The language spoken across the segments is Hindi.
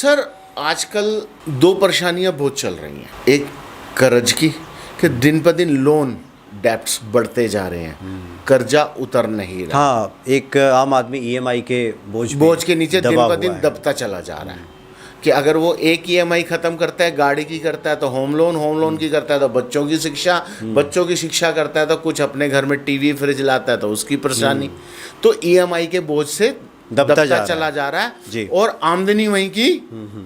सर आजकल दो परेशानियां बहुत चल रही हैं। एक कर्ज की कि दिन पर दिन लोन डेप्ट्स बढ़ते जा रहे हैं, कर्जा उतर नहीं रहा। हाँ, एक आम आदमी ईएमआई के बोझ के नीचे दिन दबा पर हुआ दिन है। दबता चला जा रहा है कि अगर वो एक ईएमआई खत्म करता है, गाड़ी की करता है तो होम लोन की करता है तो बच्चों की शिक्षा करता है तो कुछ अपने घर में टीवी फ्रिज लाता है तो उसकी परेशानी। तो ईएमआई के बोझ से दबता चला जा रहा जी। है और आमदनी वहीं की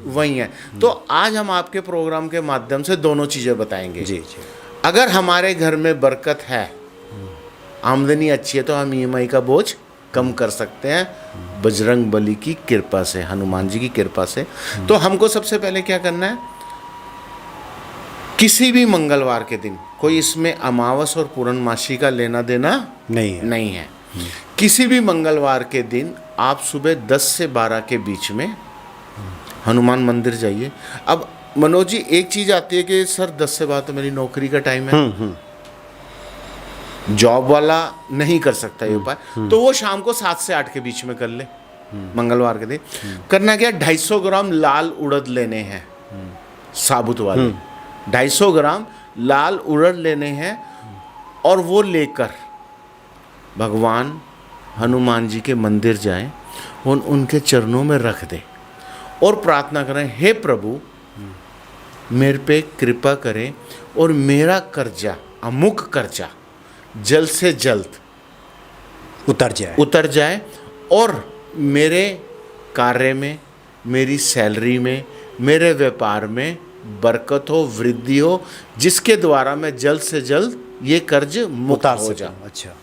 वहीं है। तो आज हम आपके प्रोग्राम के माध्यम से दोनों चीज़ें बताएंगे। जी जी। अगर हमारे घर में बरकत है, आमदनी अच्छी है, तो हम ईएमआई का बोझ कम कर सकते हैं बजरंग बली की कृपा से, हनुमान जी की कृपा से। तो हमको सबसे पहले क्या करना है, किसी भी मंगलवार के दिन, कोई इसमें अमावस और पूर्णमासी का लेना देना नहीं है। किसी भी मंगलवार के दिन आप सुबह 10 से 12 के बीच में हनुमान मंदिर जाइए। अब मनोज जी एक चीज़ आती है कि सर 10 से 12 तो मेरी नौकरी का टाइम है, जॉब वाला नहीं कर सकता ये उपाय, तो वो शाम को 7 से 8 के बीच में कर ले। मंगलवार के दिन करना क्या, 250 ग्राम लाल उड़द लेने हैं, साबुत वाले 250 ग्राम लाल उड़द लेने हैं और वो लेकर भगवान हनुमान जी के मंदिर जाएं और उनके चरणों में रख दें और प्रार्थना करें, हे प्रभु मेरे पे कृपा करें और मेरा कर्जा, अमुक कर्जा जल्द से जल्द उतर जाए और मेरे कार्य में, मेरी सैलरी में, मेरे व्यापार में बरकत हो, वृद्धि हो, जिसके द्वारा मैं जल्द से जल्द ये कर्ज मुक्त हो जाऊं। अच्छा,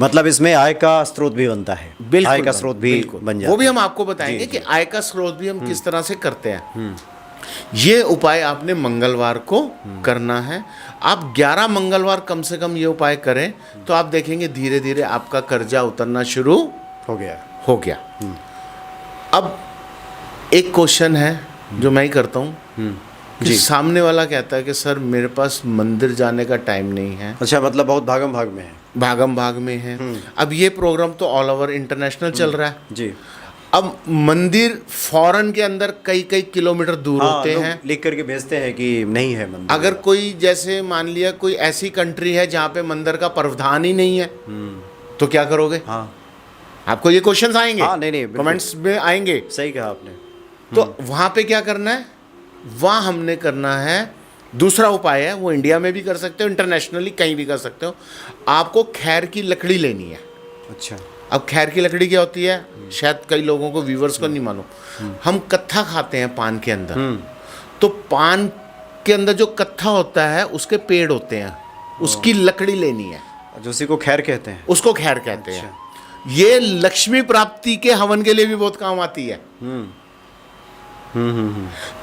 मतलब इसमें आय का स्रोत भी बनता है। बिल्कुल, आय का स्रोत भी बन जाता है। वो भी हम आपको बताएंगे कि आय का स्रोत भी हम किस तरह से करते हैं। ये उपाय आपने मंगलवार को करना है। आप 11 मंगलवार कम से कम ये उपाय करें तो आप देखेंगे धीरे धीरे आपका कर्जा उतरना शुरू हो गया। अब एक क्वेश्चन है जो मैं ही करता हूँ कि सामने वाला कहता है कि सर मेरे पास मंदिर जाने का टाइम नहीं है। अच्छा, मतलब बहुत भागम भाग में है। अब ये प्रोग्राम तो ऑल ओवर इंटरनेशनल चल रहा है जी। अब मंदिर फॉरेन के अंदर कई किलोमीटर दूर होते हैं, लिख करके भेजते हैं कि नहीं है मंदिर। अगर कोई जैसे मान लिया कोई ऐसी कंट्री है जहाँ पे मंदिर का प्रावधान ही नहीं है तो क्या करोगे? हाँ, आपको ये क्वेश्चंस आएंगे। हाँ, नहीं, कमेंट्स में आएंगे। सही कहा आपने। तो वहाँ पे क्या करना है, वहाँ हमने करना है दूसरा उपाय है, वो इंडिया में भी कर सकते हो, इंटरनेशनली कहीं भी कर सकते हो। आपको खैर की लकड़ी लेनी है। अच्छा, अब खैर की लकड़ी क्या होती है, शायद कई लोगों को, व्यूवर्स को नहीं मालूम। हम कत्था खाते हैं पान के अंदर, तो पान के अंदर जो कत्था होता है उसके पेड़ होते हैं, उसकी लकड़ी लेनी है, जो उसी को खैर कहते हैं। उसको खैर कहते हैं। ये लक्ष्मी प्राप्ति के हवन के लिए भी बहुत काम आती है।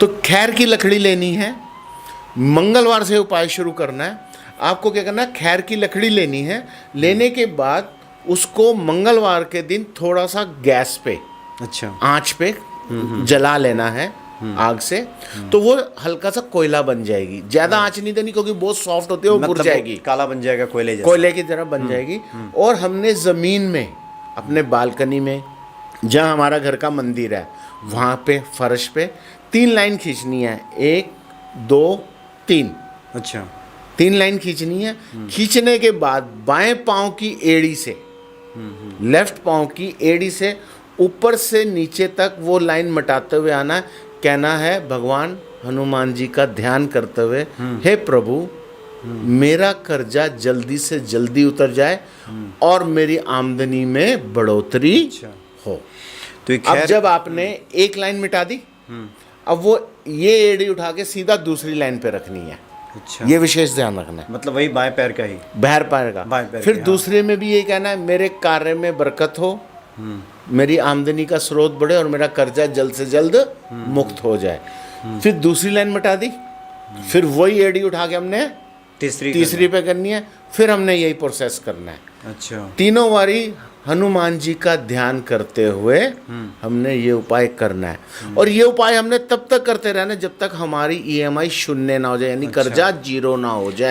तो खैर की लकड़ी लेनी है, मंगलवार से उपाय शुरू करना है। आपको क्या करना है, खैर की लकड़ी लेनी है, लेने के बाद उसको मंगलवार के दिन थोड़ा सा गैस पे, अच्छा, आंच पे जला लेना है आग से, तो वो हल्का सा कोयला बन जाएगी। ज्यादा आंच नहीं देनी क्योंकि बहुत सॉफ्ट होती है, वो मतलब बुझ जाएगी, काला बन जाएगा, कोयले की तरह बन जाएगी। और हमने जमीन में, अपने बालकनी में, जहाँ हमारा घर का मंदिर है वहाँ पे फर्श पे 3 लाइन खींचनी है, 1 2 3। अच्छा, 3 लाइन खींचनी है। खींचने के बाद बाएं पांव की एड़ी से, लेफ्ट पांव की एड़ी से ऊपर से नीचे तक वो लाइन मटाते हुए आना है। कहना है भगवान हनुमान जी का ध्यान करते हुए, हे प्रभु मेरा कर्जा जल्दी से जल्दी उतर जाए और मेरी आमदनी में बढ़ोतरी हो। तो अब जब आपने एक लाइन मिटा दी, अब वो ये एड़ी उठा के सीधा दूसरी लाइन पे रखनी है। अच्छा, ये विशेष ध्यान रखना है, मतलब वही बाएं पैर का ही, बाहर पाएगा। फिर दूसरे में भी ये कहना है, मेरे कार्य में बरकत हो, मेरी आमदनी का स्रोत बढ़े और मेरा कर्जा जल्द से जल्द मुक्त हो जाए। फिर दूसरी लाइन मिटा दी, फिर वही एडी उठा के हमने तीसरी पे करनी है। फिर हमने यही प्रोसेस करना है। अच्छा, तीनों बारी हनुमान जी का ध्यान करते हुए हमने ये उपाय करना है। और ये उपाय हमने तब तक करते रहना जब तक हमारी ईएमआई शून्य ना हो जाए, यानी कर्जा 0 ना हो जाए।